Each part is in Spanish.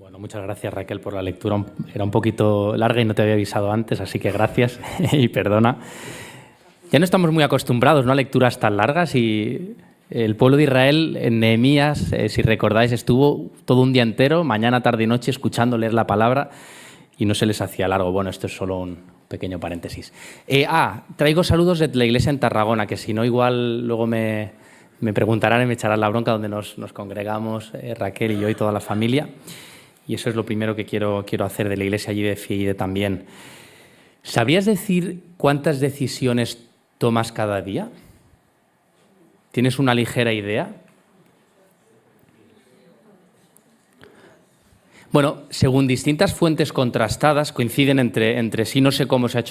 Bueno, muchas gracias, Raquel, por la lectura. Era un poquito larga y no te había avisado antes, así que gracias y perdona. Ya no estamos muy acostumbrados, ¿no?, a lecturas tan largas, y el pueblo de Israel en Nehemías, si recordáis, estuvo todo un día entero, mañana, tarde y noche, escuchando leer la palabra y no se les hacía largo. Bueno, esto es solo un pequeño paréntesis. Traigo saludos de la iglesia en Tarragona, que si no igual luego me preguntarán y me echarán la bronca, donde nos congregamos Raquel y yo y toda la familia. Y eso es lo primero que quiero hacer de la iglesia allí de Fieide también. ¿Sabrías decir cuántas decisiones tomas cada día? ¿Tienes una ligera idea? Bueno, según distintas fuentes contrastadas, coinciden entre sí, no sé cómo se han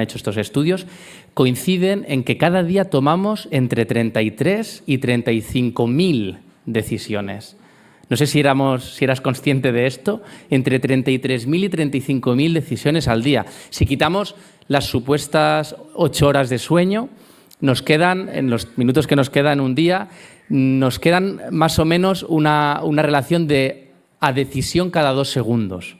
hecho estos estudios, coinciden en que cada día tomamos entre 33 y 35.000 decisiones. No sé si eras consciente de esto, entre 33.000 y 35.000 decisiones al día. Si quitamos las supuestas 8 horas de sueño, nos quedan, en los minutos que nos quedan un día, nos quedan más o menos una relación de a decisión cada 2 segundos.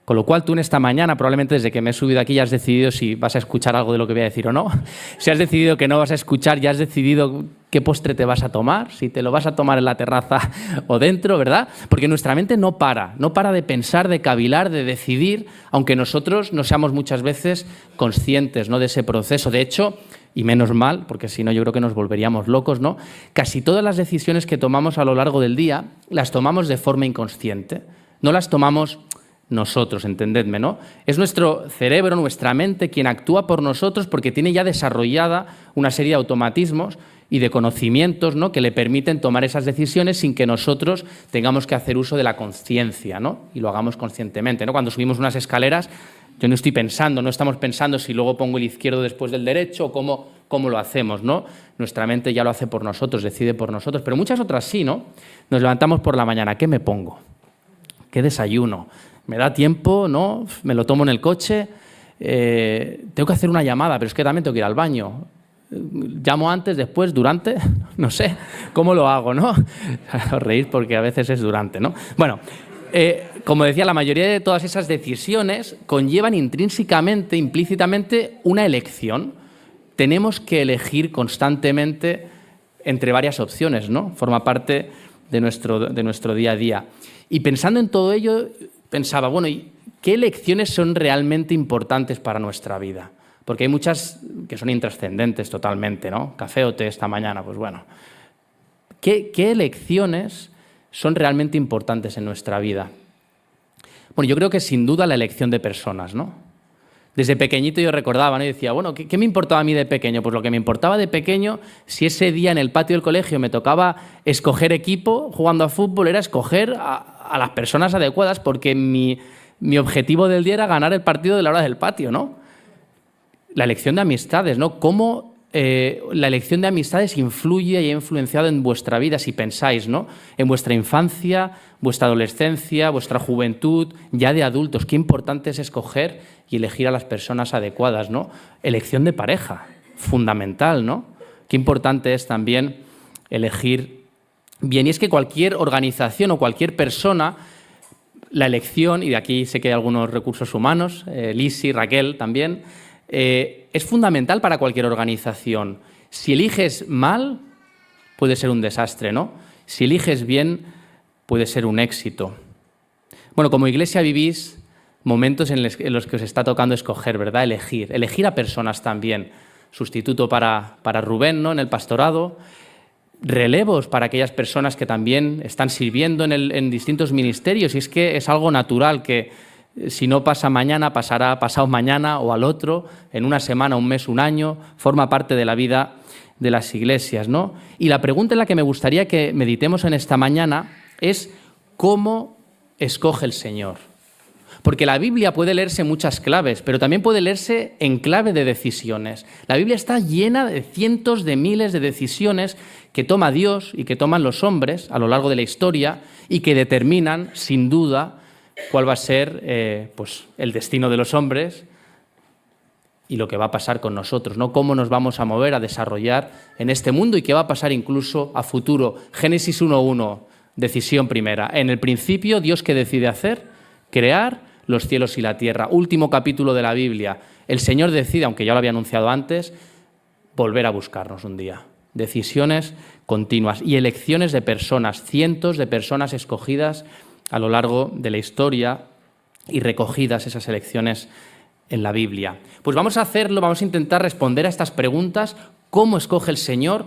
Con lo cual tú en esta mañana, probablemente desde que me he subido aquí, ya has decidido si vas a escuchar algo de lo que voy a decir o no. Si has decidido que no vas a escuchar, ya has decidido qué postre te vas a tomar, si te lo vas a tomar en la terraza o dentro, ¿verdad? Porque nuestra mente no para de pensar, de cavilar, de decidir, aunque nosotros no seamos muchas veces conscientes, ¿no?, de ese proceso. De hecho, y menos mal, porque si no yo creo que nos volveríamos locos, ¿no?, casi todas las decisiones que tomamos a lo largo del día las tomamos de forma inconsciente. No las tomamos nosotros, entendedme, ¿no? Es nuestro cerebro, nuestra mente, quien actúa por nosotros, porque tiene ya desarrollada una serie de automatismos y de conocimientos, ¿no?, que le permiten tomar esas decisiones sin que nosotros tengamos que hacer uso de la conciencia, ¿no?, y lo hagamos conscientemente, ¿no? Cuando subimos unas escaleras, yo no estoy pensando, no estamos pensando si luego pongo el izquierdo después del derecho o cómo lo hacemos, ¿no? Nuestra mente ya lo hace por nosotros, decide por nosotros, pero muchas otras sí, ¿no? Nos levantamos por la mañana, ¿qué me pongo? ¿Qué desayuno? ¿Me da tiempo? ¿No? ¿Me lo tomo en el coche? Tengo que hacer una llamada, pero es que también tengo que ir al baño. ¿Llamo antes, después, durante? No sé. ¿Cómo lo hago, no? Os reís porque a veces es durante, ¿no? Bueno, como decía, la mayoría de todas esas decisiones conllevan intrínsecamente, implícitamente, una elección. Tenemos que elegir constantemente entre varias opciones, ¿no? Forma parte de nuestro día a día. Y pensando en todo ello, pensaba, bueno, ¿y qué elecciones son realmente importantes para nuestra vida? Porque hay muchas que son intrascendentes totalmente, ¿no? Café o té esta mañana, pues bueno. ¿Qué elecciones son realmente importantes en nuestra vida? Bueno, yo creo que sin duda la elección de personas, ¿no? Desde pequeñito yo recordaba, ¿no?, y decía, bueno, ¿qué me importaba a mí de pequeño? Pues lo que me importaba de pequeño, si ese día en el patio del colegio me tocaba escoger equipo jugando a fútbol, era escoger a las personas adecuadas, porque mi objetivo del día era ganar el partido de la hora del patio, ¿no? La elección de amistades, ¿no? Cómo la elección de amistades influye y ha influenciado en vuestra vida, si pensáis, ¿no?, en vuestra infancia, vuestra adolescencia, vuestra juventud, ya de adultos. Qué importante es escoger y elegir a las personas adecuadas, ¿no? Elección de pareja, fundamental, ¿no? Qué importante es también elegir bien. Y es que cualquier organización o cualquier persona, la elección, y de aquí sé que hay algunos recursos humanos, Lisi, Raquel también, es fundamental para cualquier organización. Si eliges mal, puede ser un desastre, ¿no? Si eliges bien, puede ser un éxito. Bueno, como iglesia vivís momentos en los que os está tocando escoger, ¿verdad? Elegir a personas también. Sustituto para Rubén, ¿no?, en el pastorado. Relevos para aquellas personas que también están sirviendo en distintos ministerios. Y es que es algo natural que si no pasa mañana, pasará pasado mañana o al otro, en una semana, un mes, un año, forma parte de la vida de las iglesias, ¿no? Y la pregunta en la que me gustaría que meditemos en esta mañana es ¿cómo escoge el Señor? Porque la Biblia puede leerse en muchas claves, pero también puede leerse en clave de decisiones. La Biblia está llena de cientos de miles de decisiones que toma Dios y que toman los hombres a lo largo de la historia y que determinan, sin duda, cuál va a ser pues el destino de los hombres y lo que va a pasar con nosotros, ¿no? Cómo nos vamos a mover, a desarrollar en este mundo y qué va a pasar incluso a futuro. Génesis 1.1, Decisión primera. En el principio, Dios, ¿qué decide hacer? Crear los cielos y la tierra. Último capítulo de la Biblia. El Señor decide, aunque ya lo había anunciado antes, volver a buscarnos un día. Decisiones continuas y elecciones de personas, cientos de personas escogidas a lo largo de la historia y recogidas esas elecciones en la Biblia. Pues vamos a hacerlo, vamos a intentar responder a estas preguntas. ¿Cómo escoge el Señor?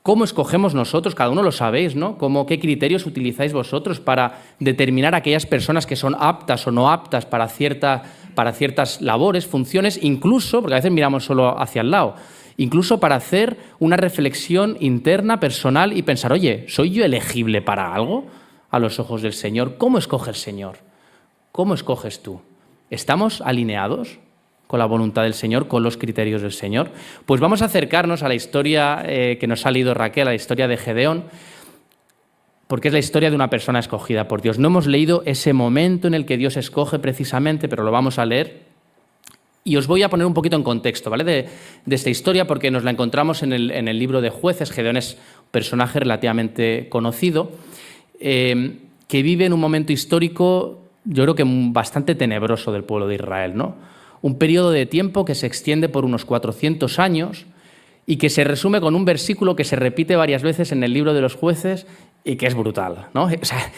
¿Cómo escogemos nosotros? Cada uno lo sabéis, ¿no? ¿Qué criterios utilizáis vosotros para determinar aquellas personas que son aptas o no aptas para ciertas labores, funciones, incluso, porque a veces miramos solo hacia el lado, incluso para hacer una reflexión interna, personal y pensar, oye, ¿soy yo elegible para algo a los ojos del Señor? ¿Cómo escoge el Señor? ¿Cómo escoges tú? ¿Estamos alineados con la voluntad del Señor, con los criterios del Señor? Pues vamos a acercarnos a la historia que nos ha leído Raquel, a la historia de Gedeón, porque es la historia de una persona escogida por Dios. No hemos leído ese momento en el que Dios escoge precisamente, pero lo vamos a leer. Y os voy a poner un poquito en contexto, ¿vale? De esta historia, porque nos la encontramos en el libro de Jueces. Gedeón es un personaje relativamente conocido, que vive en un momento histórico, yo creo que bastante tenebroso del pueblo de Israel, ¿no? Un periodo de tiempo que se extiende por unos 400 años y que se resume con un versículo que se repite varias veces en el libro de los Jueces y que es brutal, ¿no? O sea,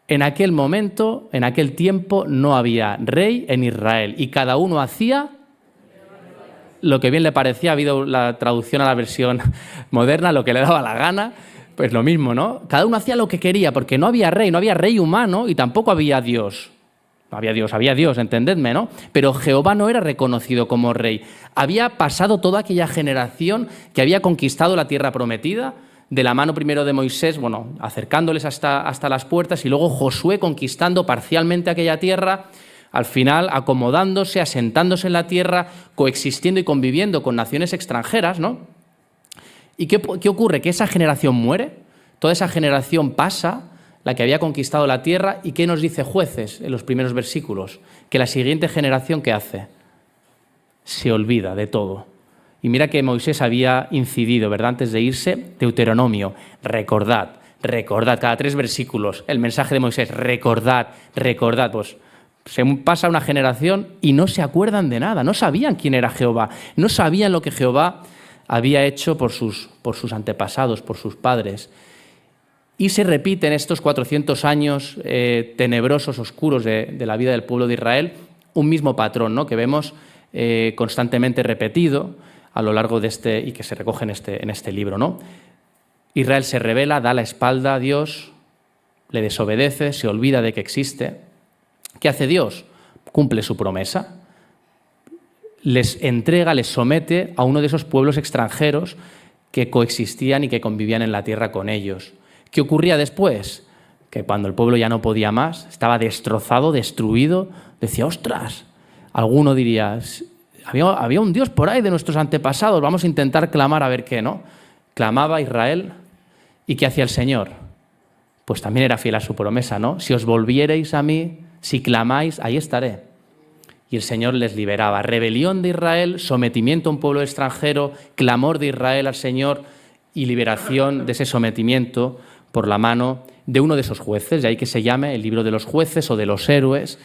en aquel momento, en aquel tiempo, no había rey en Israel y cada uno hacía lo que bien le parecía. Ha habido la traducción a la versión moderna, lo que le daba la gana, pues lo mismo, ¿no? Cada uno hacía lo que quería porque no había rey humano y tampoco había Dios. Había Dios, entendedme, ¿no? Pero Jehová no era reconocido como rey. Había pasado toda aquella generación que había conquistado la tierra prometida, de la mano primero de Moisés, bueno, acercándoles hasta las puertas, y luego Josué conquistando parcialmente aquella tierra, al final acomodándose, asentándose en la tierra, coexistiendo y conviviendo con naciones extranjeras, ¿no? ¿Y qué ocurre? Que esa generación muere, toda esa generación pasa, la que había conquistado la tierra, ¿y qué nos dice Jueces en los primeros versículos? Que la siguiente generación, ¿qué hace? Se olvida de todo. Y mira que Moisés había incidido, ¿verdad?, antes de irse, Deuteronomio, recordad, cada 3 versículos, el mensaje de Moisés, recordad, pues se pasa una generación y no se acuerdan de nada, no sabían quién era Jehová, no sabían lo que Jehová había hecho por sus antepasados, por sus padres. Y se repiten estos 400 años tenebrosos, oscuros de la vida del pueblo de Israel, un mismo patrón, ¿no?, que vemos constantemente repetido a lo largo de y que se recoge en este libro, ¿no? Israel se rebela, da la espalda a Dios, le desobedece, se olvida de que existe. ¿Qué hace Dios? Cumple su promesa. Les entrega, les somete a uno de esos pueblos extranjeros que coexistían y que convivían en la tierra con ellos. ¿Qué ocurría después? Que cuando el pueblo ya no podía más, estaba destrozado, destruido, decía, ¡ostras! Alguno diría, había un Dios por ahí de nuestros antepasados, vamos a intentar clamar a ver qué, ¿no? Clamaba Israel, ¿y qué hacía el Señor? Pues también era fiel a su promesa, ¿no? Si os volviereis a mí, si clamáis, ahí estaré. Y el Señor les liberaba. Rebelión de Israel, sometimiento a un pueblo extranjero, clamor de Israel al Señor y liberación de ese sometimiento por la mano de uno de esos jueces, de ahí que se llame el libro de los jueces o de los héroes,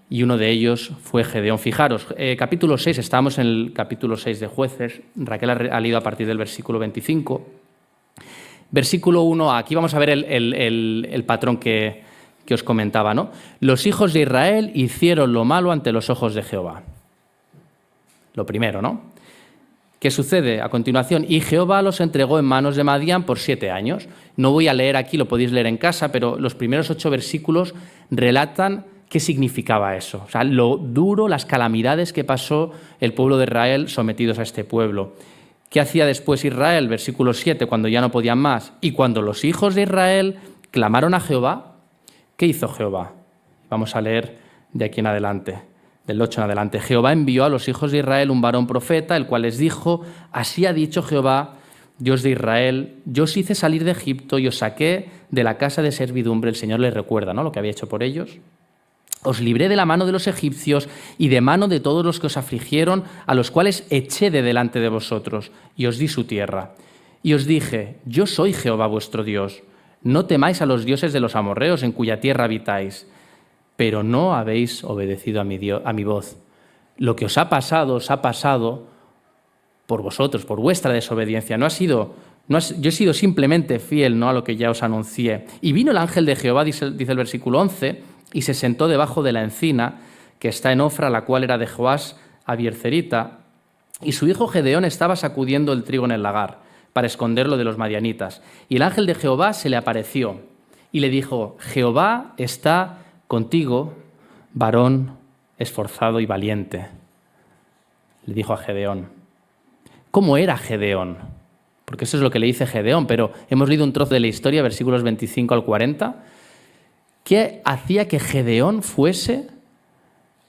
y uno de ellos fue Gedeón. Fijaros, capítulo 6, estamos en el capítulo 6 de Jueces, Raquel ha leído a partir del versículo 25. Versículo 1, aquí vamos a ver el patrón que os comentaba, ¿no? Los hijos de Israel hicieron lo malo ante los ojos de Jehová. Lo primero, ¿no? ¿Qué sucede a continuación? Y Jehová los entregó en manos de Madián por 7 años. No voy a leer aquí, lo podéis leer en casa, pero los primeros 8 versículos relatan qué significaba eso. O sea, lo duro, las calamidades que pasó el pueblo de Israel sometidos a este pueblo. ¿Qué hacía después Israel? Versículo 7, cuando ya no podían más. Y cuando los hijos de Israel clamaron a Jehová, ¿qué hizo Jehová? Vamos a leer de aquí en adelante. Del 8 en adelante. Jehová envió a los hijos de Israel un varón profeta, el cual les dijo, así ha dicho Jehová, Dios de Israel, yo os hice salir de Egipto y os saqué de la casa de servidumbre. El Señor les recuerda, ¿no?, lo que había hecho por ellos. Os libré de la mano de los egipcios y de mano de todos los que os afligieron, a los cuales eché de delante de vosotros y os di su tierra. Y os dije, yo soy Jehová vuestro Dios. no temáis a los dioses de los amorreos en cuya tierra habitáis, pero no habéis obedecido a mi voz. Lo que os ha pasado por vosotros, por vuestra desobediencia. Yo he sido simplemente fiel, ¿no?, a lo que ya os anuncié. Y vino el ángel de Jehová, dice el versículo 11, y se sentó debajo de la encina que está en Ofra, la cual era de Joás Abiercerita, y su hijo Gedeón estaba sacudiendo el trigo en el lagar para esconderlo de los madianitas. Y el ángel de Jehová se le apareció y le dijo: Jehová está contigo, varón esforzado y valiente. Le dijo a Gedeón. ¿Cómo era Gedeón? Porque eso es lo que le dice Gedeón, pero hemos leído un trozo de la historia, versículos 25 al 40. ¿Qué hacía que Gedeón fuese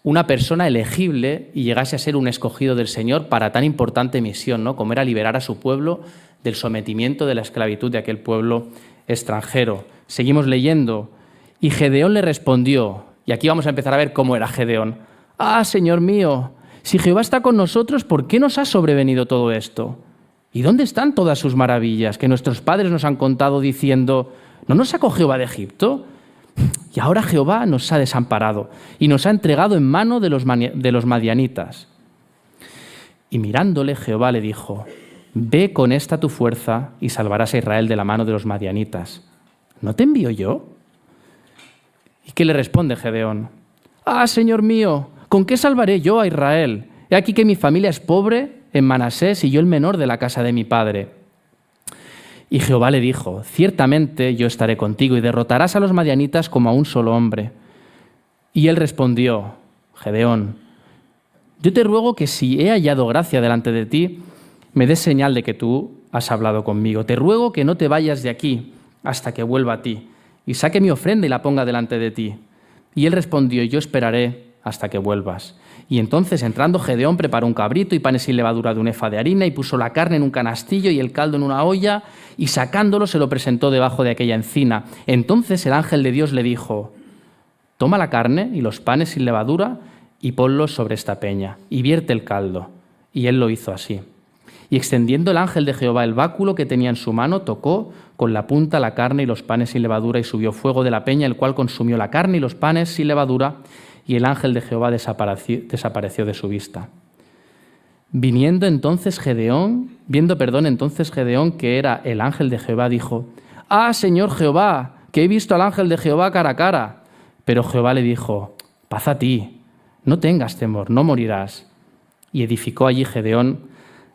una persona elegible y llegase a ser un escogido del Señor para tan importante misión, ¿no?, como era liberar a su pueblo del sometimiento, de la esclavitud de aquel pueblo extranjero? Seguimos leyendo. Y Gedeón le respondió, y aquí vamos a empezar a ver cómo era Gedeón: «Ah, Señor mío, si Jehová está con nosotros, ¿por qué nos ha sobrevenido todo esto? ¿Y dónde están todas sus maravillas que nuestros padres nos han contado diciendo: ¿no nos sacó Jehová de Egipto? Y ahora Jehová nos ha desamparado y nos ha entregado en mano de los madianitas». Y mirándole, Jehová le dijo: «Ve con esta tu fuerza y salvarás a Israel de la mano de los madianitas. ¿No te envío yo?». ¿Y qué le responde Gedeón? «Ah, Señor mío, ¿con qué salvaré yo a Israel? He aquí que mi familia es pobre en Manasés y yo el menor de la casa de mi padre». Y Jehová le dijo: «Ciertamente yo estaré contigo y derrotarás a los madianitas como a un solo hombre». Y él respondió, Gedeón: «Yo te ruego que si he hallado gracia delante de ti, me des señal de que tú has hablado conmigo. Te ruego que no te vayas de aquí hasta que vuelva a ti, y saque mi ofrenda y la ponga delante de ti». Y él respondió: «Yo esperaré hasta que vuelvas». Y entonces, entrando Gedeón, preparó un cabrito y panes sin levadura de un efa de harina, y puso la carne en un canastillo y el caldo en una olla, y sacándolo se lo presentó debajo de aquella encina. Entonces el ángel de Dios le dijo: «Toma la carne y los panes sin levadura y ponlos sobre esta peña, y vierte el caldo». Y él lo hizo así. Y extendiendo el ángel de Jehová el báculo que tenía en su mano, tocó con la punta la carne y los panes sin levadura, y subió fuego de la peña, el cual consumió la carne y los panes sin levadura, y el ángel de Jehová desapareció de su vista. Viendo entonces Gedeón, que era el ángel de Jehová, dijo: «Ah, Señor Jehová, que he visto al ángel de Jehová cara a cara». Pero Jehová le dijo: «Paz a ti, no tengas temor, no morirás». Y edificó allí Gedeón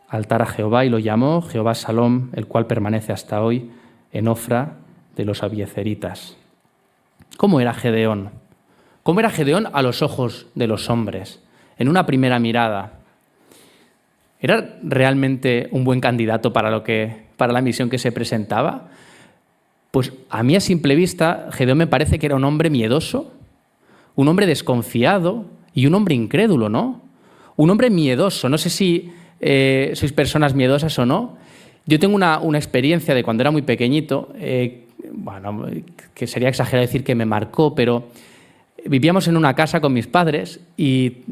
altar a Jehová y lo llamó Jehová Salom, el cual permanece hasta hoy en Ofra de los Abiezeritas. ¿Cómo era Gedeón? ¿Cómo era Gedeón a los ojos de los hombres? En una primera mirada, ¿era realmente un buen candidato para la misión que se presentaba? Pues a mí a simple vista, Gedeón me parece que era un hombre miedoso, un hombre desconfiado y un hombre incrédulo, ¿no? Un hombre miedoso. No sé si sois personas miedosas o no. Yo tengo una experiencia de cuando era muy pequeñito, que sería exagerado decir que me marcó, pero vivíamos en una casa con mis padres y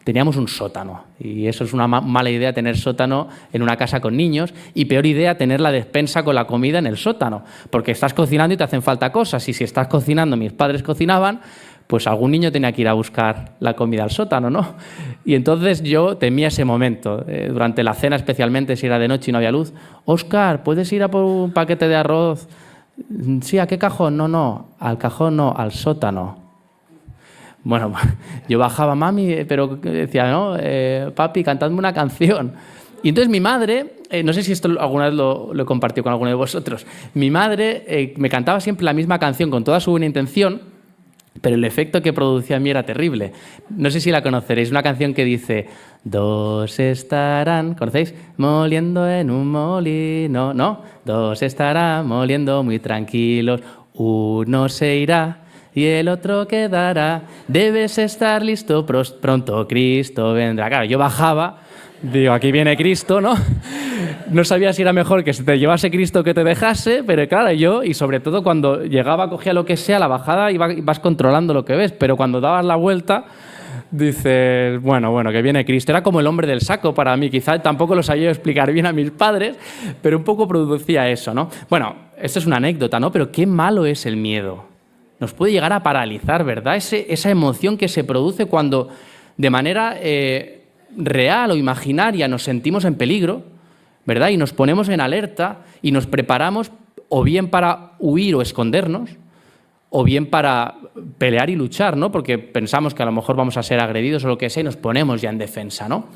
teníamos un sótano. Y eso es una mala idea, tener sótano en una casa con niños, y peor idea tener la despensa con la comida en el sótano, porque estás cocinando y te hacen falta cosas. Y si estás cocinando, mis padres cocinaban, pues algún niño tenía que ir a buscar la comida al sótano, ¿no? Y entonces yo temía ese momento, durante la cena especialmente, si era de noche y no había luz. «Óscar, ¿puedes ir a por un paquete de arroz?» «Sí, ¿a qué cajón?» No, al cajón no, al sótano». Bueno, yo bajaba: «Mami», pero decía: «No, papi, cantadme una canción». Y entonces mi madre, no sé si esto alguna vez lo he compartido con alguno de vosotros, mi madre me cantaba siempre la misma canción con toda su buena intención, pero el efecto que producía en mí era terrible. No sé si la conoceréis, una canción que dice: «Dos estarán», ¿conocéis? «Moliendo en un molino», ¿no? «Dos estarán moliendo muy tranquilos, uno se irá y el otro quedará. Debes estar listo, pronto Cristo vendrá». Claro, yo bajaba, digo: «Aquí viene Cristo», ¿no? No sabía si era mejor que se te llevase Cristo que te dejase, pero claro, y sobre todo cuando llegaba, cogía lo que sea, la bajada, vas controlando lo que ves, pero cuando dabas la vuelta, dices: bueno, que viene Cristo. Era como el hombre del saco para mí, quizá tampoco lo sabía explicar bien a mis padres, pero un poco producía eso, ¿no? Bueno, esto es una anécdota, ¿no? Pero qué malo es el miedo. Nos puede llegar a paralizar, ¿verdad? Esa emoción que se produce cuando de manera real o imaginaria nos sentimos en peligro, ¿verdad? Y nos ponemos en alerta y nos preparamos o bien para huir o escondernos, o bien para pelear y luchar, ¿no? Porque pensamos que a lo mejor vamos a ser agredidos o lo que sea y nos ponemos ya en defensa, ¿no?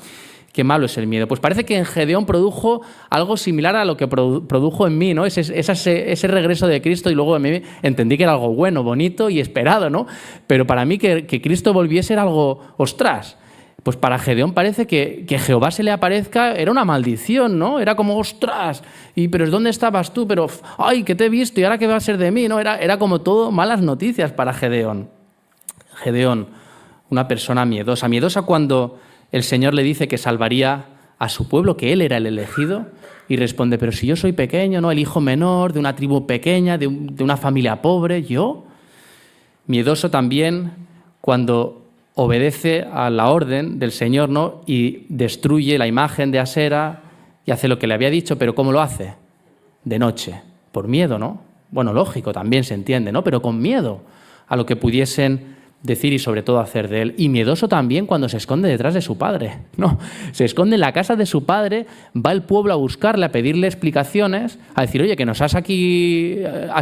Qué malo es el miedo. Pues parece que en Gedeón produjo algo similar a lo que produjo en mí, ¿no? Ese regreso de Cristo, y luego en mí entendí que era algo bueno, bonito y esperado, ¿no? Pero para mí que Cristo volviese era algo, ostras. Pues para Gedeón parece que Jehová se le aparezca era una maldición, ¿no? Era como, ostras, pero ¿dónde estabas tú? Pero, ay, que te he visto y ahora qué va a ser de mí, ¿no? Era como todo malas noticias para Gedeón. Gedeón, una persona miedosa. Miedosa cuando el Señor le dice que salvaría a su pueblo, que él era el elegido, y responde, pero si yo soy pequeño, ¿no? El hijo menor de una tribu pequeña, de una familia pobre, ¿yo? Miedoso también cuando obedece a la orden del Señor, ¿no? Y destruye la imagen de Asera y hace lo que le había dicho, pero ¿cómo lo hace? De noche, por miedo, ¿no? Bueno, lógico, también se entiende, ¿no? Pero con miedo a lo que pudiesen decir y sobre todo hacer de él. Y miedoso también cuando se esconde detrás de su padre, ¿no? Se esconde en la casa de su padre, va el pueblo a buscarle, a pedirle explicaciones, a decir, oye, que nos has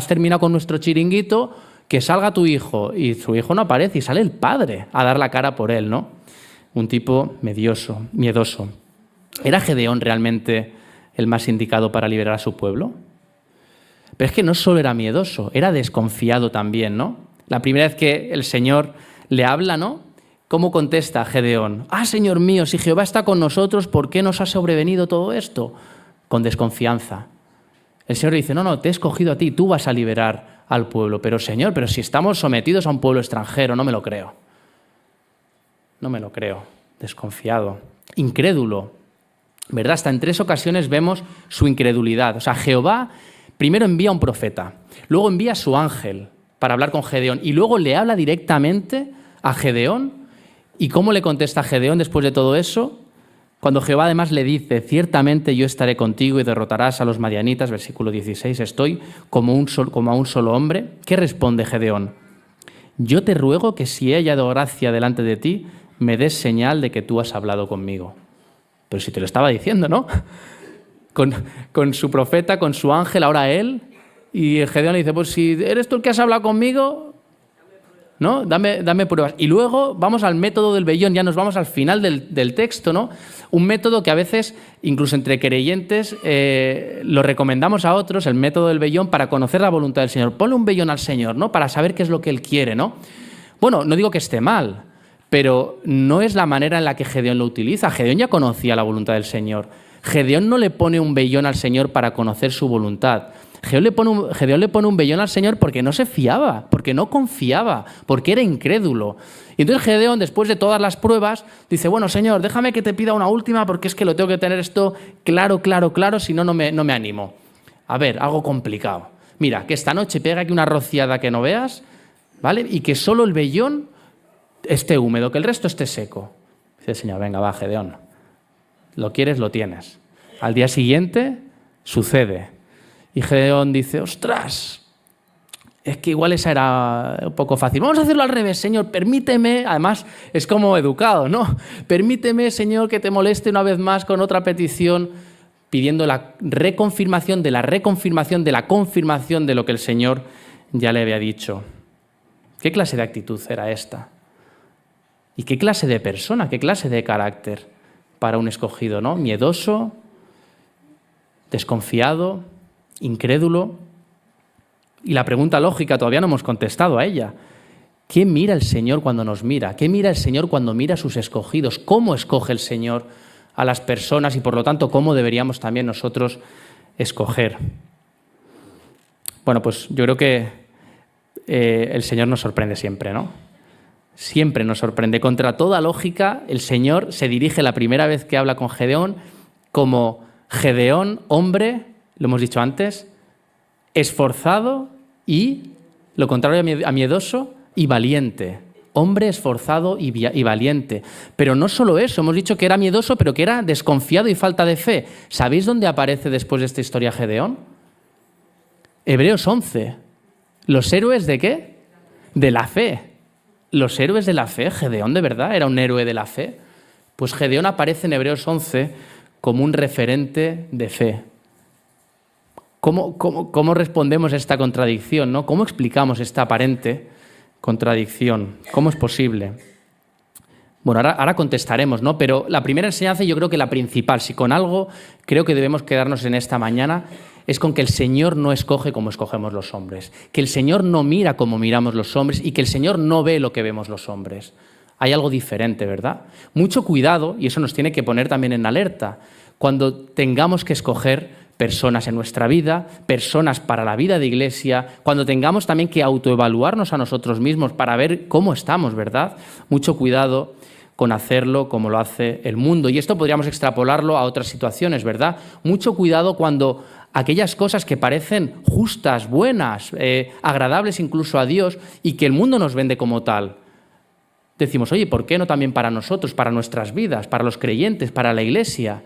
terminado con nuestro chiringuito, que salga tu hijo, y su hijo no aparece y sale el padre a dar la cara por él, ¿no? Un tipo miedoso. ¿Era Gedeón realmente el más indicado para liberar a su pueblo? Pero es que no solo era miedoso, era desconfiado también, ¿no? La primera vez que el Señor le habla, ¿no? ¿Cómo contesta Gedeón? Ah, Señor mío, si Jehová está con nosotros, ¿por qué nos ha sobrevenido todo esto? Con desconfianza. El Señor le dice, no, te he escogido a ti, tú vas a liberar al pueblo. Pero Señor, pero si estamos sometidos a un pueblo extranjero, no me lo creo. No me lo creo. Desconfiado. Incrédulo. ¿Verdad? Hasta en 3 ocasiones vemos su incredulidad. O sea, Jehová primero envía a un profeta, luego envía a su ángel para hablar con Gedeón y luego le habla directamente a Gedeón. ¿Y cómo le contesta Gedeón después de todo eso? Cuando Jehová además le dice, ciertamente yo estaré contigo y derrotarás a los madianitas, versículo 16, estoy como a un solo hombre. ¿Qué responde Gedeón? Yo te ruego que si he hallado gracia delante de ti, me des señal de que tú has hablado conmigo. Pero si te lo estaba diciendo, ¿no? Con su profeta, con su ángel, ahora él. Y Gedeón le dice, pues si eres tú el que has hablado conmigo, ¿no? Dame pruebas. Y luego vamos al método del vellón, ya nos vamos al final del texto, ¿no? Un método que a veces, incluso entre creyentes, lo recomendamos a otros, el método del vellón, para conocer la voluntad del Señor. Ponle un vellón al Señor, ¿no? Para saber qué es lo que Él quiere, ¿no? Bueno, no digo que esté mal, pero no es la manera en la que Gedeón lo utiliza. Gedeón ya conocía la voluntad del Señor. Gedeón no le pone un vellón al Señor para conocer su voluntad. Gedeón le pone un vellón al Señor porque no se fiaba, porque no confiaba, porque era incrédulo. Y entonces Gedeón, después de todas las pruebas, dice, bueno, Señor, déjame que te pida una última porque es que lo tengo que tener esto claro, si no, no me animo. A ver, algo complicado. Mira, que esta noche pega aquí una rociada que no veas, ¿vale? Y que solo el vellón esté húmedo, que el resto esté seco. Dice el Señor, venga, va, Gedeón. Lo quieres, lo tienes. Al día siguiente, sucede. Y Gedeón dice, ostras, es que igual esa era un poco fácil. Vamos a hacerlo al revés, Señor, permíteme, además es como educado, ¿no? Permíteme, Señor, que te moleste una vez más con otra petición, pidiendo la reconfirmación de la reconfirmación de la confirmación de lo que el Señor ya le había dicho. ¿Qué clase de actitud era esta? ¿Y qué clase de persona, qué clase de carácter para un escogido, ¿no? Miedoso, desconfiado, incrédulo. Y la pregunta lógica todavía no hemos contestado a ella. ¿Qué mira el Señor cuando nos mira? ¿Qué mira el Señor cuando mira a sus escogidos? ¿Cómo escoge el Señor a las personas y por lo tanto cómo deberíamos también nosotros escoger? Bueno, pues yo creo que el Señor nos sorprende siempre, ¿no? Siempre nos sorprende. Contra toda lógica, el Señor se dirige la primera vez que habla con Gedeón como Gedeón, hombre, lo hemos dicho antes, esforzado y, lo contrario a miedoso, y valiente. Hombre esforzado y valiente. Pero no solo eso, hemos dicho que era miedoso, pero que era desconfiado y falta de fe. ¿Sabéis dónde aparece después de esta historia Gedeón? Hebreos 11. ¿Los héroes de qué? De la fe. Los héroes de la fe. Gedeón, ¿de verdad era un héroe de la fe? Pues Gedeón aparece en Hebreos 11 como un referente de fe. ¿Cómo respondemos a esta contradicción, ¿no? ¿Cómo explicamos esta aparente contradicción? ¿Cómo es posible? Bueno, ahora contestaremos, ¿no? Pero la primera enseñanza, yo creo que la principal, si con algo creo que debemos quedarnos en esta mañana, es con que el Señor no escoge como escogemos los hombres, que el Señor no mira como miramos los hombres y que el Señor no ve lo que vemos los hombres. Hay algo diferente, ¿verdad? Mucho cuidado, y eso nos tiene que poner también en alerta, cuando tengamos que escoger personas en nuestra vida, personas para la vida de iglesia, cuando tengamos también que autoevaluarnos a nosotros mismos para ver cómo estamos, ¿verdad? Mucho cuidado con hacerlo como lo hace el mundo. Y esto podríamos extrapolarlo a otras situaciones, ¿verdad? Mucho cuidado cuando aquellas cosas que parecen justas, buenas, agradables incluso a Dios y que el mundo nos vende como tal. Decimos, oye, ¿por qué no también para nosotros, para nuestras vidas, para los creyentes, para la iglesia?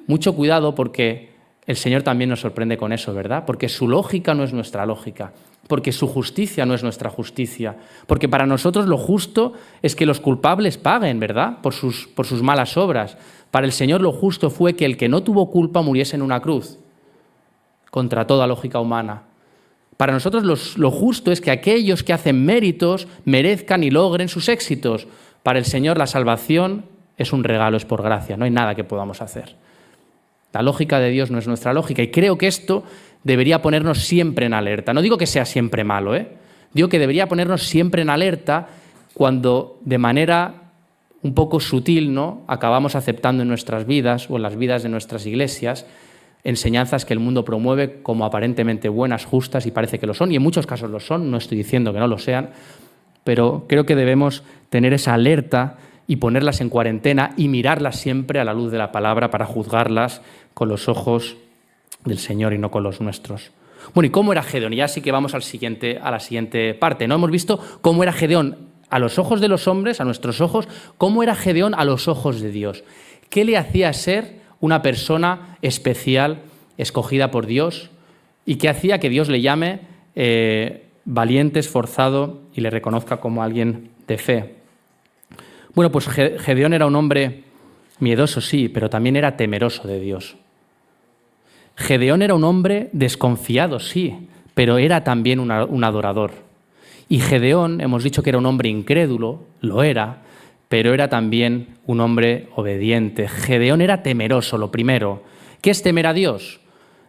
Mucho cuidado porque el Señor también nos sorprende con eso, ¿verdad? Porque su lógica no es nuestra lógica, porque su justicia no es nuestra justicia, porque para nosotros lo justo es que los culpables paguen, ¿verdad? Por sus malas obras. Para el Señor lo justo fue que el que no tuvo culpa muriese en una cruz, contra toda lógica humana. Para nosotros lo justo es que aquellos que hacen méritos merezcan y logren sus éxitos. Para el Señor la salvación es un regalo, es por gracia, no hay nada que podamos hacer. La lógica de Dios no es nuestra lógica y creo que esto debería ponernos siempre en alerta. No digo que sea siempre malo, digo que debería ponernos siempre en alerta cuando de manera un poco sutil, ¿no?, acabamos aceptando en nuestras vidas o en las vidas de nuestras iglesias enseñanzas que el mundo promueve como aparentemente buenas, justas, y parece que lo son, y en muchos casos lo son, no estoy diciendo que no lo sean, pero creo que debemos tener esa alerta y ponerlas en cuarentena y mirarlas siempre a la luz de la palabra para juzgarlas con los ojos del Señor y no con los nuestros. Bueno, ¿y cómo era Gedeón? Y ya sí que vamos a la siguiente parte, ¿no? Hemos visto cómo era Gedeón a los ojos de los hombres, a nuestros ojos, cómo era Gedeón a los ojos de Dios. ¿Qué le hacía ser una persona especial, escogida por Dios, y qué hacía que Dios le llame valiente, esforzado y le reconozca como alguien de fe? Bueno, pues Gedeón era un hombre miedoso, sí, pero también era temeroso de Dios. Gedeón era un hombre desconfiado, sí, pero era también un adorador. Y Gedeón, hemos dicho que era un hombre incrédulo, lo era, pero era también un hombre obediente. Gedeón era temeroso, lo primero. ¿Qué es temer a Dios?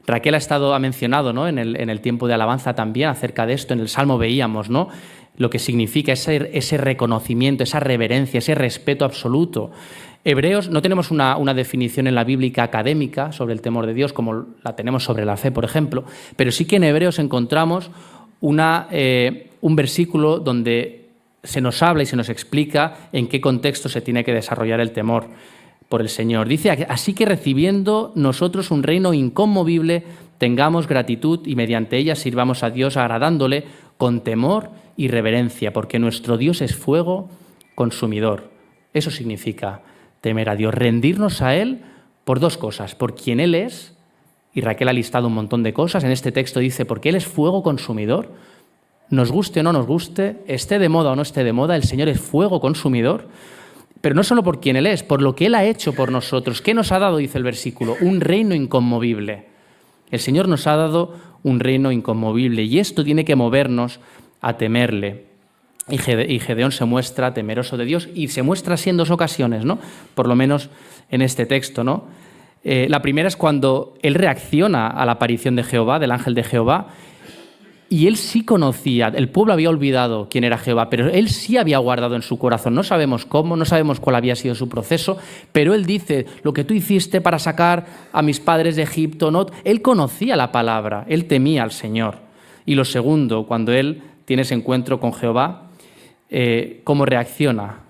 Raquel ha mencionado, ¿no?, en el tiempo de alabanza también acerca de esto. En el Salmo veíamos, ¿no?, lo que significa ese reconocimiento, esa reverencia, ese respeto absoluto. Hebreos, no tenemos una definición en la Biblia académica sobre el temor de Dios como la tenemos sobre la fe, por ejemplo, pero sí que en Hebreos encontramos un versículo donde se nos habla y se nos explica en qué contexto se tiene que desarrollar el temor por el Señor. Dice, así que recibiendo nosotros un reino inconmovible, tengamos gratitud y mediante ella sirvamos a Dios agradándole con temor y reverencia, porque nuestro Dios es fuego consumidor. Eso significa temer a Dios, rendirnos a Él por dos cosas, por quien Él es, y Raquel ha listado un montón de cosas, en este texto dice, porque Él es fuego consumidor. Nos guste o no nos guste, esté de moda o no esté de moda, el Señor es fuego consumidor, pero no solo por quien Él es, por lo que Él ha hecho por nosotros. ¿Qué nos ha dado? Dice el versículo, un reino inconmovible. El Señor nos ha dado un reino inconmovible y esto tiene que movernos a temerle. Y Gedeón se muestra temeroso de Dios y se muestra así en dos ocasiones, ¿no?, por lo menos en este texto, ¿no? La primera es cuando él reacciona a la aparición de Jehová, del ángel de Jehová, y él sí conocía, el pueblo había olvidado quién era Jehová, pero él sí había guardado en su corazón. No sabemos cómo, no sabemos cuál había sido su proceso, pero él dice, lo que tú hiciste para sacar a mis padres de Egipto, ¿no? Él conocía la palabra, él temía al Señor. Y lo segundo, cuando él tiene ese encuentro con Jehová, ¿cómo reacciona?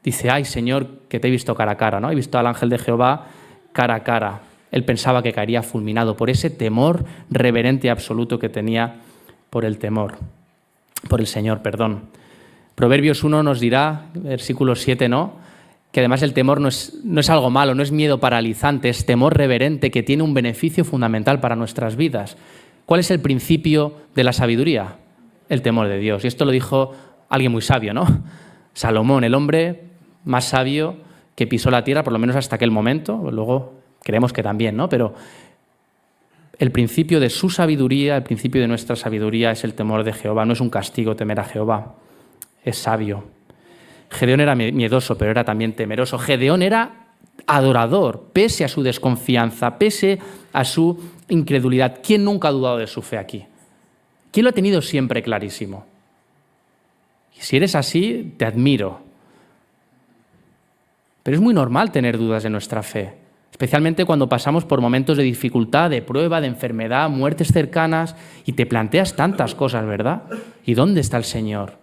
Dice, ay Señor, que te he visto cara a cara, ¿no? He visto al ángel de Jehová cara a cara. Él pensaba que caería fulminado por ese temor reverente y absoluto que tenía por el Señor. Proverbios 1 nos dirá, versículo 7, ¿no?, que además el temor no es algo malo, no es miedo paralizante, es temor reverente que tiene un beneficio fundamental para nuestras vidas. ¿Cuál es el principio de la sabiduría? El temor de Dios. Y esto lo dijo alguien muy sabio, ¿no? Salomón, el hombre más sabio que pisó la tierra, por lo menos hasta aquel momento. Luego creemos que también, ¿no? Pero el principio de su sabiduría, el principio de nuestra sabiduría es el temor de Jehová. No es un castigo temer a Jehová, es sabio. Gedeón era miedoso, pero era también temeroso. Gedeón era adorador, pese a su desconfianza, pese a su incredulidad. ¿Quién nunca ha dudado de su fe aquí? ¿Quién lo ha tenido siempre clarísimo? Y si eres así, te admiro. Pero es muy normal tener dudas de nuestra fe, especialmente cuando pasamos por momentos de dificultad, de prueba, de enfermedad, muertes cercanas, y te planteas tantas cosas, ¿verdad? ¿Y dónde está el Señor?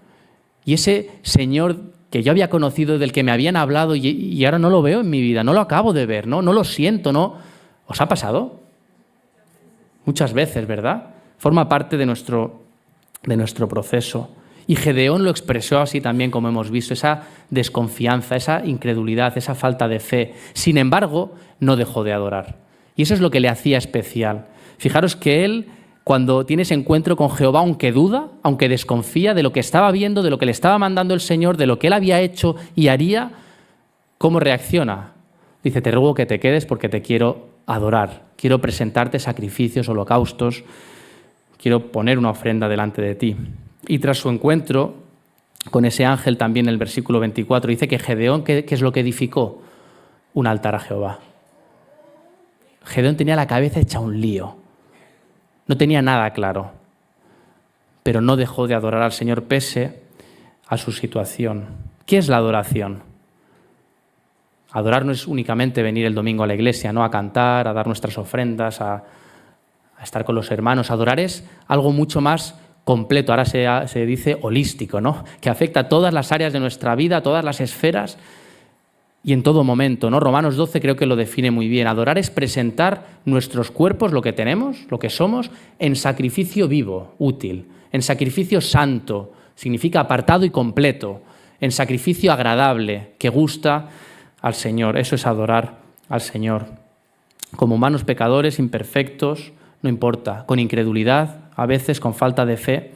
Y ese Señor que yo había conocido, del que me habían hablado, y ahora no lo veo en mi vida, no lo acabo de ver, no lo siento, ¿no? ¿Os ha pasado? Muchas veces, ¿verdad? Forma parte de nuestro proceso. Y Gedeón lo expresó así también, como hemos visto, esa desconfianza, esa incredulidad, esa falta de fe. Sin embargo, no dejó de adorar. Y eso es lo que le hacía especial. Fijaros que él, cuando tiene ese encuentro con Jehová, aunque duda, aunque desconfía de lo que estaba viendo, de lo que le estaba mandando el Señor, de lo que él había hecho y haría, ¿cómo reacciona? Dice, te ruego que te quedes porque te quiero adorar. Quiero presentarte sacrificios, holocaustos. Quiero poner una ofrenda delante de ti. Y tras su encuentro con ese ángel, también en el versículo 24, dice que Gedeón, ¿qué es lo que edificó? Un altar a Jehová. Gedeón tenía la cabeza hecha un lío. No tenía nada claro. Pero no dejó de adorar al Señor pese a su situación. ¿Qué es la adoración? Adorar no es únicamente venir el domingo a la iglesia, ¿no? A cantar, a dar nuestras ofrendas, a estar con los hermanos. Adorar es algo mucho más completo, ahora se dice holístico, ¿no? Que afecta a todas las áreas de nuestra vida, a todas las esferas y en todo momento, ¿no? Romanos 12 creo que lo define muy bien. Adorar es presentar nuestros cuerpos, lo que tenemos, lo que somos, en sacrificio vivo, útil, en sacrificio santo, significa apartado y completo, en sacrificio agradable, que gusta al Señor. Eso es adorar al Señor. Como humanos pecadores, imperfectos, no importa, con incredulidad, a veces con falta de fe,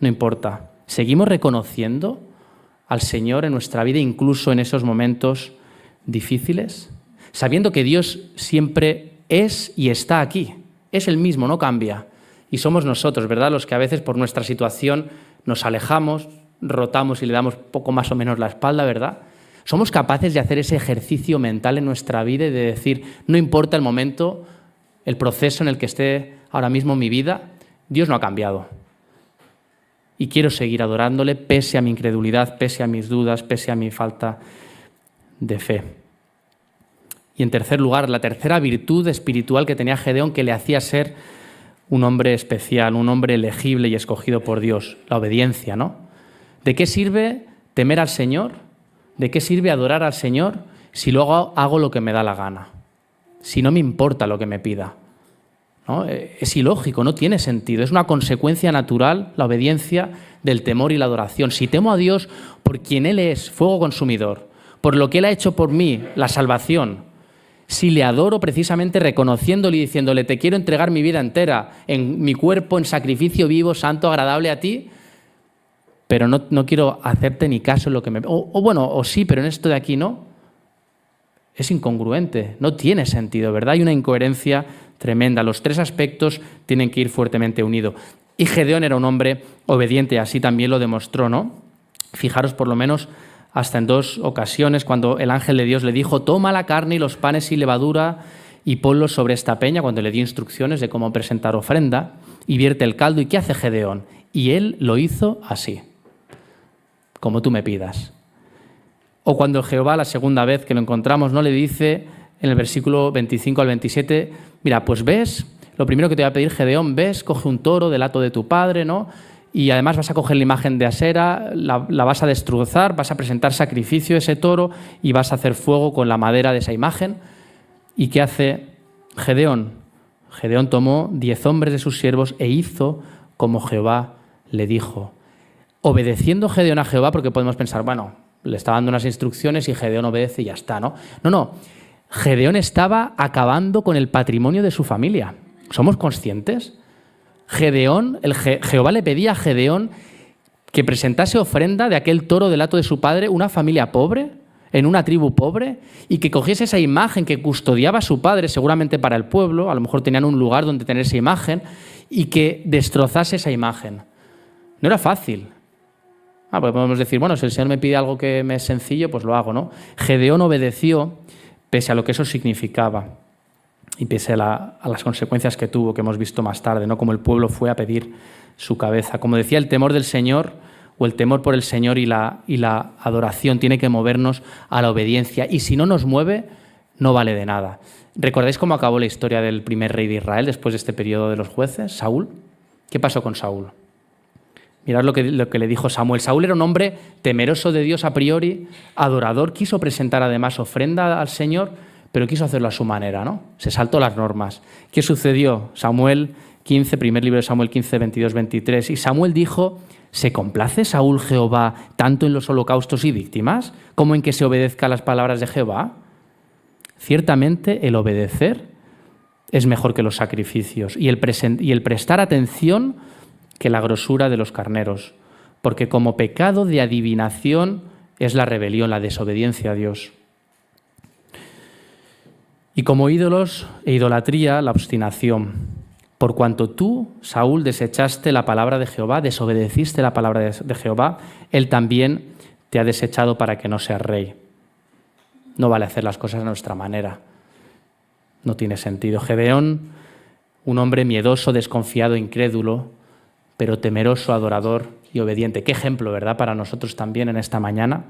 no importa. Seguimos reconociendo al Señor en nuestra vida, incluso en esos momentos difíciles, sabiendo que Dios siempre es y está aquí. Es el mismo, no cambia. Y somos nosotros, ¿verdad?, los que a veces por nuestra situación nos alejamos, rotamos y le damos poco más o menos la espalda, ¿verdad? Somos capaces de hacer ese ejercicio mental en nuestra vida y de decir, no importa el momento, el proceso en el que esté ahora mismo mi vida, Dios no ha cambiado. Y quiero seguir adorándole pese a mi incredulidad, pese a mis dudas, pese a mi falta de fe. Y en tercer lugar, la tercera virtud espiritual que tenía Gedeón, que le hacía ser un hombre especial, un hombre elegible y escogido por Dios, la obediencia, ¿no? ¿De qué sirve temer al Señor? ¿De qué sirve adorar al Señor si luego hago lo que me da la gana? Si no me importa lo que me pida, ¿no? Es ilógico, no tiene sentido. Es una consecuencia natural, la obediencia, del temor y la adoración. Si temo a Dios por quien Él es, fuego consumidor, por lo que Él ha hecho por mí, la salvación, si le adoro precisamente reconociéndole y diciéndole, te quiero entregar mi vida entera, en mi cuerpo, en sacrificio vivo, santo, agradable a ti, pero no quiero hacerte ni caso en lo que me... O sí, pero en esto de aquí no. Es incongruente, no tiene sentido, ¿verdad? Hay una incoherencia tremenda. Los tres aspectos tienen que ir fuertemente unidos. Y Gedeón era un hombre obediente, así también lo demostró, ¿no? Fijaros por lo menos hasta en 2 ocasiones cuando el ángel de Dios le dijo, toma la carne y los panes y levadura y ponlos sobre esta peña, cuando le dio instrucciones de cómo presentar ofrenda, y vierte el caldo. ¿Y qué hace Gedeón? Y él lo hizo así, como tú me pidas. O cuando Jehová, la segunda vez que lo encontramos, ¿no?, le dice en el versículo 25 al 27, mira, pues ves, lo primero que te voy a pedir, Gedeón, ves, coge un toro del hato de tu padre, ¿no? Y además vas a coger la imagen de Asera, la vas a destrozar, vas a presentar sacrificio a ese toro y vas a hacer fuego con la madera de esa imagen. ¿Y qué hace Gedeón? Gedeón tomó 10 hombres de sus siervos e hizo como Jehová le dijo. Obedeciendo Gedeón a Jehová, porque podemos pensar, bueno, le está dando unas instrucciones y Gedeón obedece y ya está, ¿no? No. Gedeón estaba acabando con el patrimonio de su familia. ¿Somos conscientes? Jehová le pedía a Gedeón que presentase ofrenda de aquel toro del hato de su padre, una familia pobre, en una tribu pobre, y que cogiese esa imagen que custodiaba a su padre, seguramente para el pueblo, a lo mejor tenían un lugar donde tener esa imagen, y que destrozase esa imagen. No era fácil. Pues podemos decir, bueno, si el Señor me pide algo que me es sencillo, pues lo hago, ¿no? Gedeón obedeció pese a lo que eso significaba y pese a las consecuencias que tuvo, que hemos visto más tarde, ¿no? Como el pueblo fue a pedir su cabeza. Como decía, el temor del Señor o el temor por el Señor y la adoración tiene que movernos a la obediencia. Y si no nos mueve, no vale de nada. ¿Recordáis cómo acabó la historia del primer rey de Israel después de este periodo de los jueces? Saúl. ¿Qué pasó con Saúl? Mirad lo que le dijo Samuel. Saúl era un hombre temeroso de Dios a priori, adorador, quiso presentar además ofrenda al Señor, pero quiso hacerlo a su manera, ¿no? Se saltó las normas. ¿Qué sucedió? Samuel 15, primer libro de Samuel 15, 22, 23. Y Samuel dijo: ¿se complace Saúl Jehová tanto en los holocaustos y víctimas como en que se obedezca a las palabras de Jehová? Ciertamente el obedecer es mejor que los sacrificios y el prestar atención que la grosura de los carneros, porque como pecado de adivinación es la rebelión, la desobediencia a Dios. Y como ídolos e idolatría, la obstinación. Por cuanto tú, Saúl, desechaste la palabra de Jehová, desobedeciste la palabra de Jehová, Él también te ha desechado para que no seas rey. No vale hacer las cosas a nuestra manera. No tiene sentido. Gedeón, un hombre miedoso, desconfiado, incrédulo, pero temeroso, adorador y obediente. Qué ejemplo, ¿verdad?, para nosotros también en esta mañana.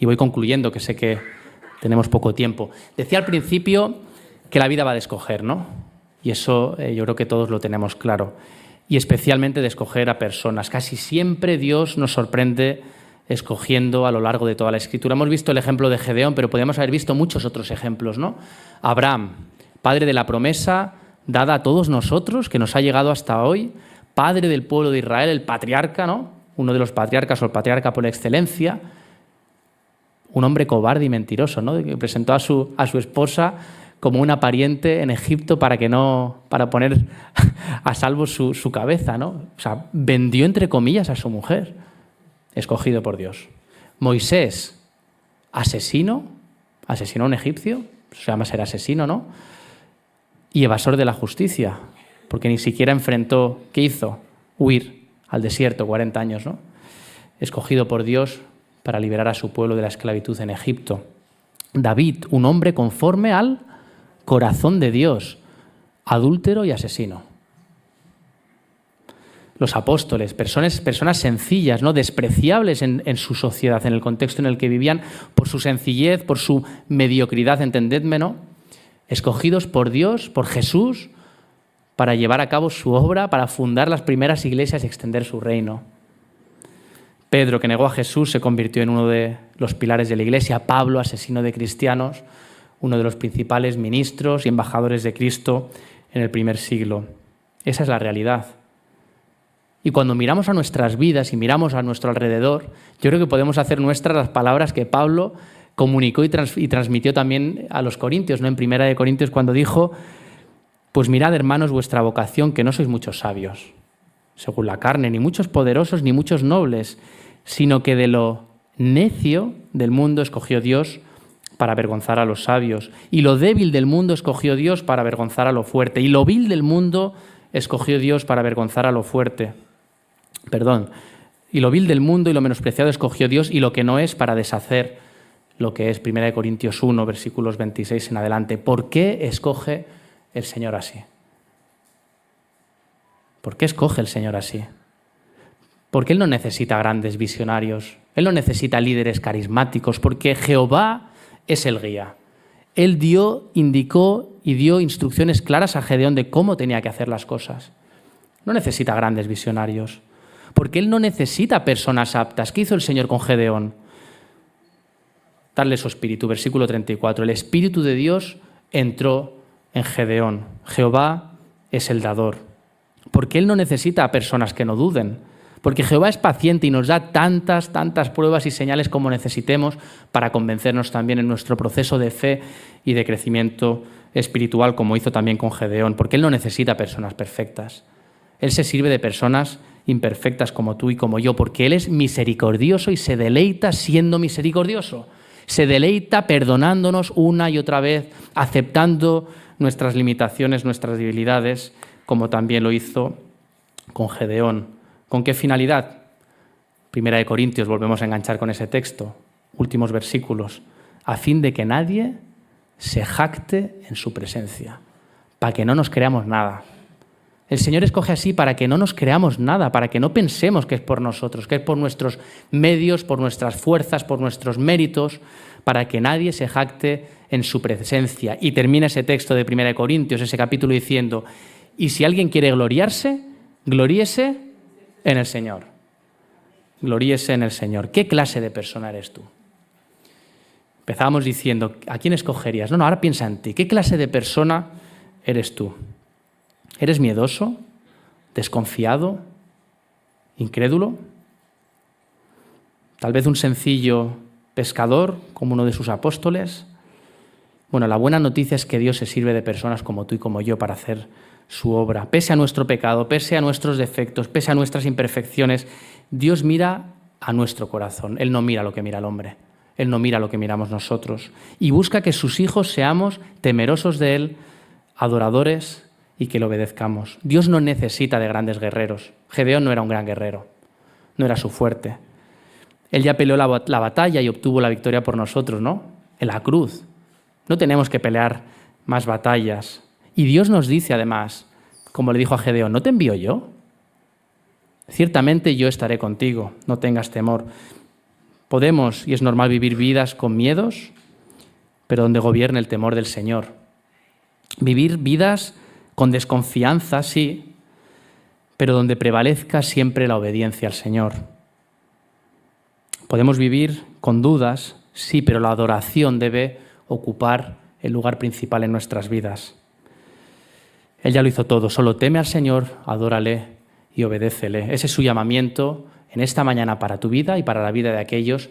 Y voy concluyendo, que sé que tenemos poco tiempo. Decía al principio que la vida va de escoger, ¿no? Y eso yo creo que todos lo tenemos claro. Y especialmente de escoger a personas. Casi siempre Dios nos sorprende escogiendo a lo largo de toda la Escritura. Hemos visto el ejemplo de Gedeón, pero podríamos haber visto muchos otros ejemplos, ¿no? Abraham, padre de la promesa dada a todos nosotros, que nos ha llegado hasta hoy, padre del pueblo de Israel, el patriarca, ¿no? Uno de los patriarcas o el patriarca por excelencia, un hombre cobarde y mentiroso, ¿no? Que presentó a su esposa como una pariente en Egipto para poner a salvo su cabeza, ¿no? O sea, vendió entre comillas a su mujer, escogido por Dios. Moisés, asesino a un egipcio, se llama ser asesino, ¿no? Y evasor de la justicia, porque ni siquiera enfrentó, ¿qué hizo? Huir al desierto, 40 años, ¿no? Escogido por Dios para liberar a su pueblo de la esclavitud en Egipto. David, un hombre conforme al corazón de Dios, adúltero y asesino. Los apóstoles, personas sencillas, ¿no?, despreciables en su sociedad, en el contexto en el que vivían, por su sencillez, por su mediocridad, entendedme, ¿no? Escogidos por Dios, por Jesús, para llevar a cabo su obra, para fundar las primeras iglesias y extender su reino. Pedro, que negó a Jesús, se convirtió en uno de los pilares de la iglesia. Pablo, asesino de cristianos, uno de los principales ministros y embajadores de Cristo en el primer siglo. Esa es la realidad. Y cuando miramos a nuestras vidas y miramos a nuestro alrededor, yo creo que podemos hacer nuestras las palabras que Pablo comunicó y transmitió también a los corintios, ¿no? En Primera de Corintios, cuando dijo: pues mirad, hermanos, vuestra vocación, que no sois muchos sabios, según la carne, ni muchos poderosos, ni muchos nobles, sino que de lo necio del mundo escogió Dios para avergonzar a los sabios, y lo débil del mundo escogió Dios para avergonzar a lo fuerte, y lo vil del mundo escogió Dios para avergonzar a lo fuerte. Y lo vil del mundo y lo menospreciado escogió Dios, y lo que no es, para deshacer lo que es. 1 Corintios 1, versículos 26 en adelante. ¿Por qué escoge el Señor así? ¿Por qué escoge el Señor así? Porque Él no necesita grandes visionarios, Él no necesita líderes carismáticos, porque Jehová es el guía. Él indicó y dio instrucciones claras a Gedeón de cómo tenía que hacer las cosas. No necesita grandes visionarios, porque Él no necesita personas aptas. ¿Qué hizo el Señor con Gedeón? Darle su espíritu, versículo 34. El Espíritu de Dios entró en Gedeón. Jehová es el dador. Porque Él no necesita a personas que no duden. Porque Jehová es paciente y nos da tantas pruebas y señales como necesitemos para convencernos también en nuestro proceso de fe y de crecimiento espiritual, como hizo también con Gedeón. Porque Él no necesita personas perfectas. Él se sirve de personas imperfectas como tú y como yo, porque Él es misericordioso y se deleita siendo misericordioso. Se deleita perdonándonos una y otra vez, aceptando nuestras limitaciones, nuestras debilidades, como también lo hizo con Gedeón. ¿Con qué finalidad? Primera de Corintios, volvemos a enganchar con ese texto, últimos versículos, a fin de que nadie se jacte en su presencia, para que no nos creamos nada. El Señor escoge así para que no nos creamos nada, para que no pensemos que es por nosotros, que es por nuestros medios, por nuestras fuerzas, por nuestros méritos, para que nadie se jacte en su presencia. Y termina ese texto de 1 Corintios, ese capítulo, diciendo, y si alguien quiere gloriarse, gloríese en el Señor. Gloríese en el Señor. ¿Qué clase de persona eres tú? Empezábamos diciendo, ¿a quién escogerías? No, ahora piensa en ti. ¿Qué clase de persona eres tú? ¿Eres miedoso? ¿Desconfiado? ¿Incrédulo? ¿Tal vez un sencillo pescador como uno de sus apóstoles? Bueno, la buena noticia es que Dios se sirve de personas como tú y como yo para hacer su obra. Pese a nuestro pecado, pese a nuestros defectos, pese a nuestras imperfecciones, Dios mira a nuestro corazón. Él no mira lo que mira el hombre. Él no mira lo que miramos nosotros. Y busca que sus hijos seamos temerosos de Él, adoradores y que le obedezcamos. Dios no necesita de grandes guerreros. Gedeón no era un gran guerrero. No era su fuerte. Él ya peleó la batalla y obtuvo la victoria por nosotros, ¿no? En la cruz. No tenemos que pelear más batallas. Y Dios nos dice además, como le dijo a Gedeón, ¿no te envío yo? Ciertamente yo estaré contigo, no tengas temor. Podemos, y es normal, vivir vidas con miedos, pero donde gobierne el temor del Señor. Vivir vidas con desconfianza, sí, pero donde prevalezca siempre la obediencia al Señor. Podemos vivir con dudas, sí, pero la adoración debe ocupar el lugar principal en nuestras vidas. Él ya lo hizo todo, solo teme al Señor, adórale y obedécele. Ese es su llamamiento en esta mañana para tu vida y para la vida de aquellos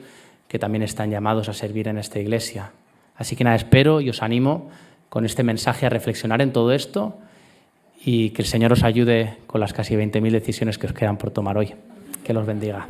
que también están llamados a servir en esta iglesia. Así que nada, espero y os animo con este mensaje a reflexionar en todo esto y que el Señor os ayude con las casi 20.000 decisiones que os quedan por tomar hoy. Que los bendiga.